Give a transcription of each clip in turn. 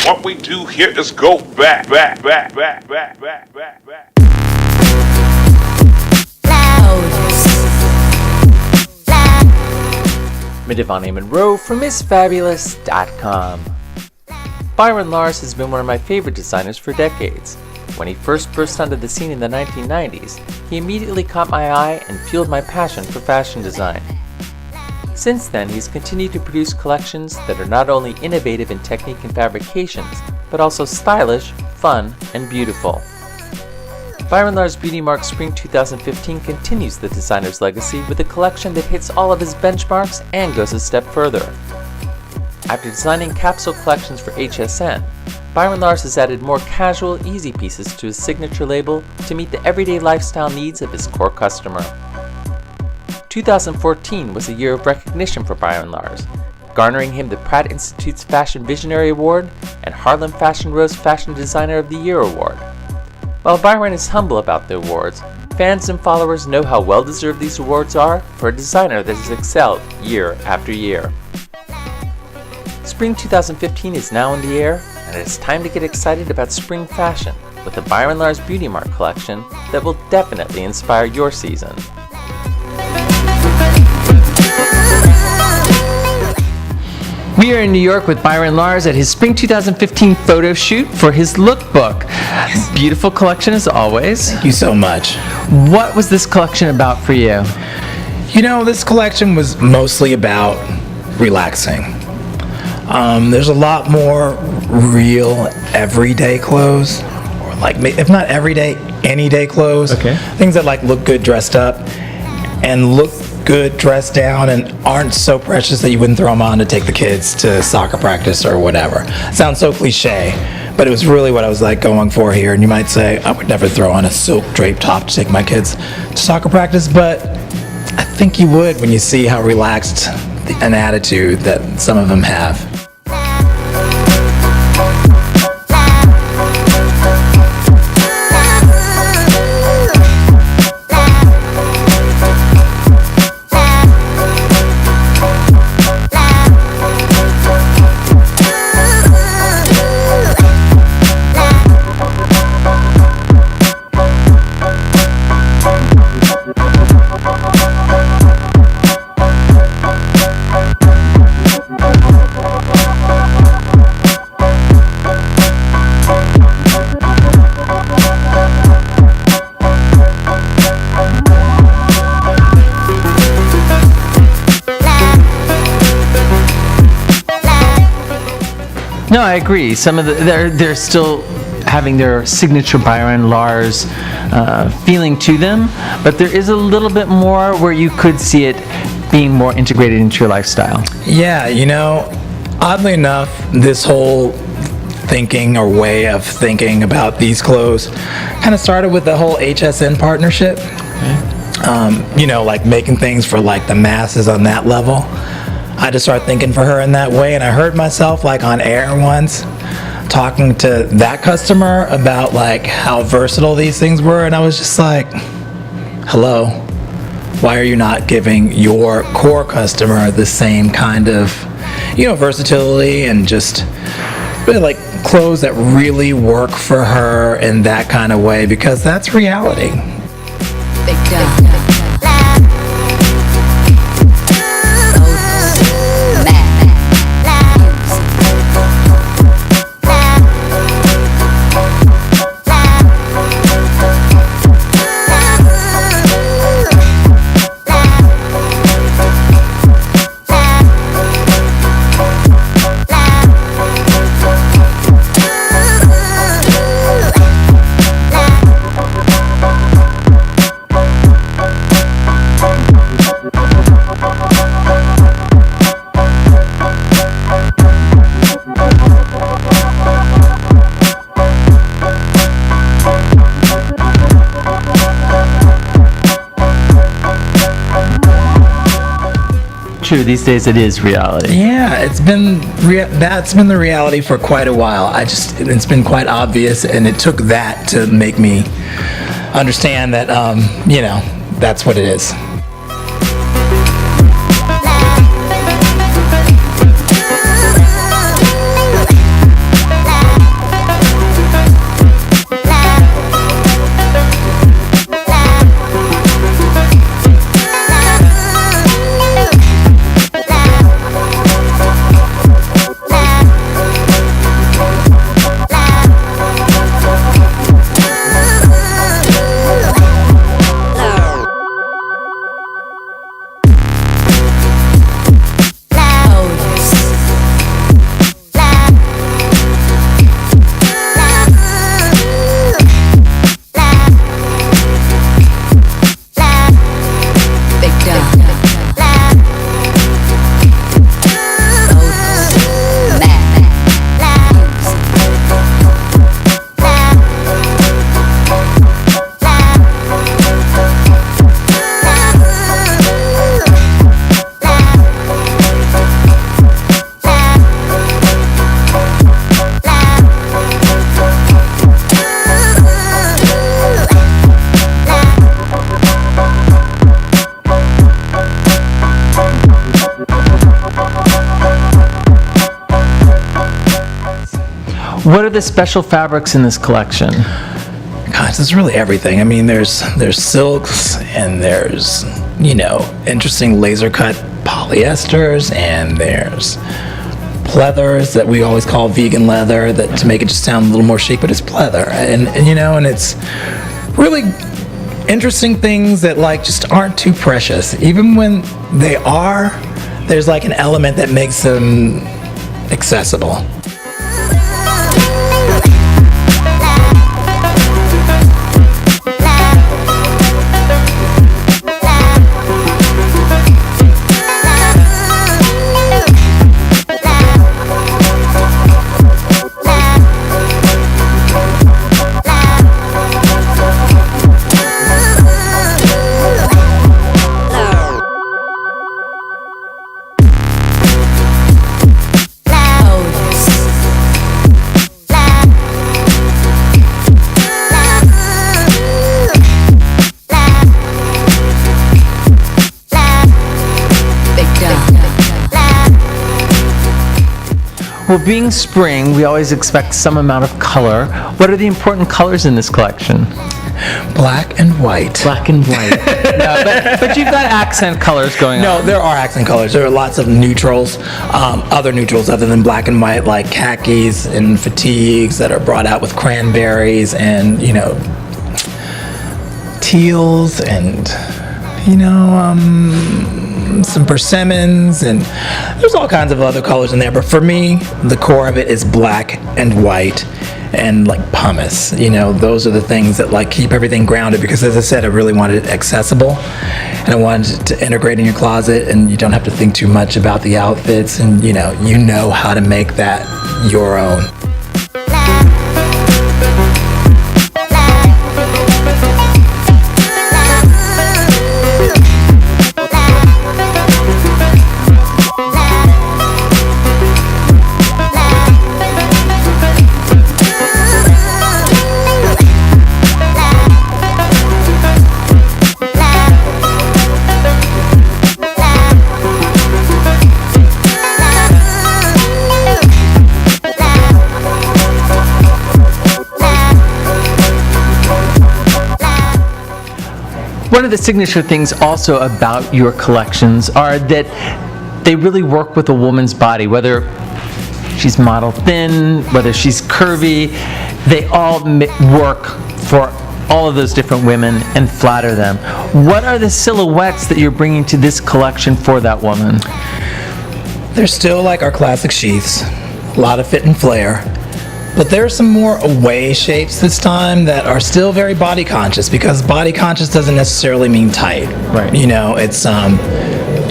What we do here is go back. Medivani Monroe from MissFabulous.com. Byron Lars has been one of my favorite designers for decades. When he first burst onto the scene in the 1990s, he immediately caught my eye and fueled my passion for fashion design. Since then, he's continued to produce collections that are not only innovative in technique and fabrications, but also stylish, fun, and beautiful. Byron Lars Beauty Mark Spring 2015 continues the designer's legacy with a collection that hits all of his benchmarks and goes a step further. After designing capsule collections for HSN, Byron Lars has added more casual, easy pieces to his signature label to meet the everyday lifestyle needs of his core customer. 2014 was a year of recognition for Byron Lars, garnering him the Pratt Institute's Fashion Visionary Award and Harlem Fashion Rose Fashion Designer of the Year Award. While Byron is humble about the awards, fans and followers know how well-deserved these awards are for a designer that has excelled year after year. Spring 2015 is now in the air, and it's time to get excited about spring fashion with the Byron Lars Beauty Mark collection that will definitely inspire your season. We are in New York with Byron Lars at his Spring 2015 photo shoot for his lookbook. Beautiful collection as always. Thank you so much. What was this collection about for you? You know, this collection was mostly about relaxing. There's a lot more real everyday clothes, or like, if not everyday, any day clothes. Okay. Things that like look good dressed up and look good dressed down and aren't so precious that you wouldn't throw them on to take the kids to soccer practice or whatever. Sounds so cliche, but it was really what I was like going for here. And you might say, I would never throw on a silk draped top to take my kids to soccer practice, but I think you would when you see how relaxed an attitude that some of them have. No, I agree. Some of they're still having their signature Byron Lars feeling to them, but there is a little bit more where you could see it being more integrated into your lifestyle. Yeah, you know, oddly enough, this whole thinking or way of thinking about these clothes kind of started with the whole HSN partnership. Okay. You know, like making things for like the masses on that level. I just started thinking for her in that way, and I heard myself like on air once talking to that customer about like how versatile these things were, and I was just like, hello, why are you not giving your core customer the same kind of, you know, versatility and just really like clothes that really work for her in that kind of way, because that's reality. Big Dog. True, these days it is reality. Yeah, it's been that's been the reality for quite a while. It's been quite obvious, and it took that to make me understand that, that's what it is. What are the special fabrics in this collection? Gosh, it's really everything. I mean, there's silks, and there's, interesting laser cut polyesters, and there's pleathers that we always call vegan leather, that to make it just sound a little more chic, but it's pleather. And it's really interesting things that just aren't too precious. Even when they are, there's an element that makes them accessible. Well, being spring, we always expect some amount of color. What are the important colors in this collection? Black and white. Black and white. No, but you've got accent colors going on. No, there are accent colors. There are lots of neutrals, other neutrals other than black and white, like khakis and fatigues that are brought out with cranberries and, teals and, some persimmons, and there's all kinds of other colors in there. But for me, the core of it is black and white and pumice. Those are the things that keep everything grounded, because as I said, I really wanted it accessible, and I wanted it to integrate in your closet, and you don't have to think too much about the outfits, and you know how to make that your own. One of the signature things also about your collections are that they really work with a woman's body, whether she's model thin, whether she's curvy. They all work for all of those different women and flatter them. What are the silhouettes that you're bringing to this collection for that woman? They're still our classic sheaths, a lot of fit and flare. But there are some more away shapes this time that are still very body conscious, because body conscious doesn't necessarily mean tight. Right. It's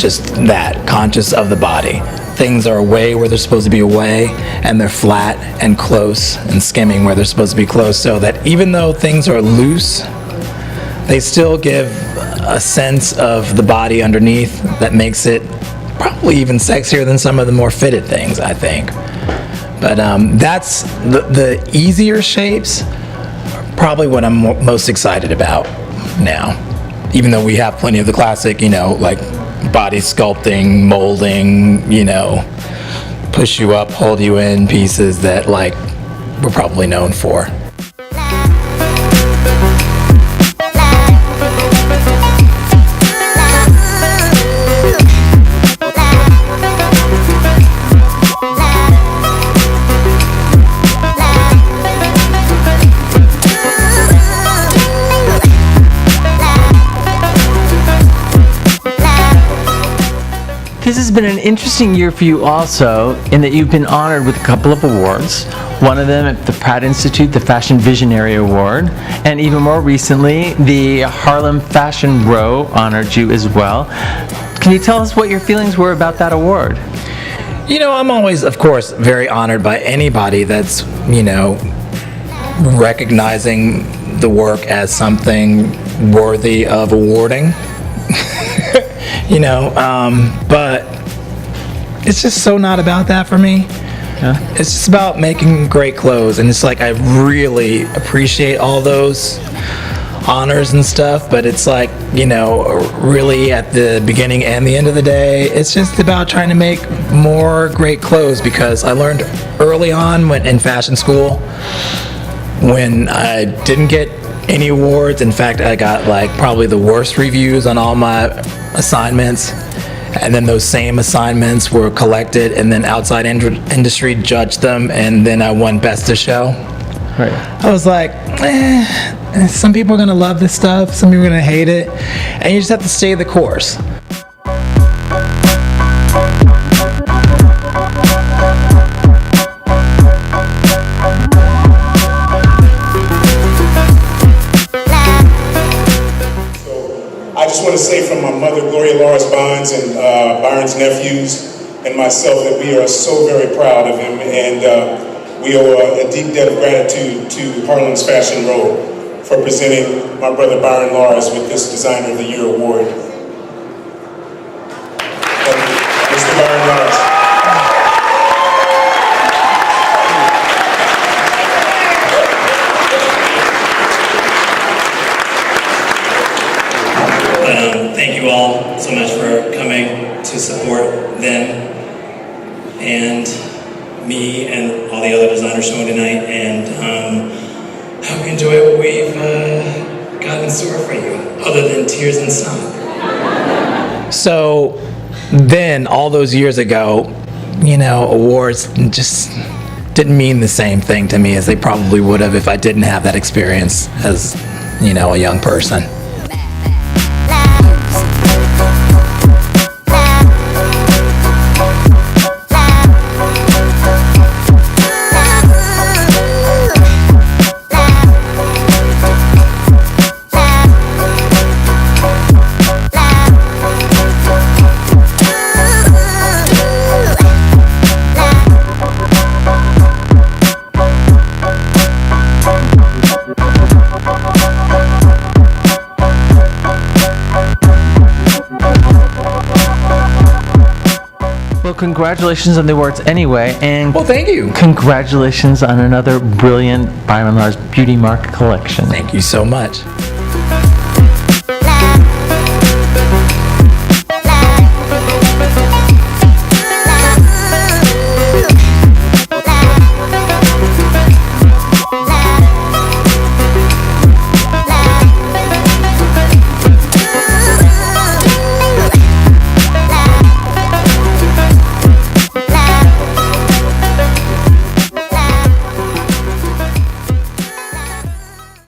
just that, conscious of the body. Things are away where they're supposed to be away, and they're flat and close and skimming where they're supposed to be close, so that even though things are loose, they still give a sense of the body underneath that makes it probably even sexier than some of the more fitted things, I think. But that's the easier shapes are probably what I'm most excited about now. Even though we have plenty of the classic, like body sculpting, molding, push you up, hold you in pieces that like we're probably known for. This has been an interesting year for you also, in that you've been honored with a couple of awards. One of them at the Pratt Institute, the Fashion Visionary Award, and even more recently, the Harlem Fashion Row honored you as well. Can you tell us what your feelings were about that award? I'm always, of course, very honored by anybody that's, recognizing the work as something worthy of awarding. But it's just so not about that for me. Yeah. It's just about making great clothes, and it's like I really appreciate all those honors and stuff, but it's like, really at the beginning and the end of the day, it's just about trying to make more great clothes, because I learned early on in fashion school, when I didn't get any awards. In fact, I got like probably the worst reviews on all my assignments, and then those same assignments were collected, and then outside industry judged them, and then I won Best of Show. Right. I was like, some people are gonna love this stuff, some people are gonna hate it, and you just have to stay the course. I just want to say from my mother, Gloria Lars Bonds, and Byron's nephews, and myself, that we are so very proud of him, and we owe a deep debt of gratitude to Harlem's Fashion Row for presenting my brother Byron Lars with this Designer of the Year award. Thank you, Mr. Byron Lars. Thank you all so much for coming to support them and me and all the other designers showing tonight, and hope you enjoy what we've got in store for you, other than tears and song. So then, all those years ago, awards just didn't mean the same thing to me as they probably would have if I didn't have that experience as, a young person. Congratulations on the awards anyway, and Well, thank you. congratulations on another brilliant Byron Lars Beauty Mark collection. Thank you so much.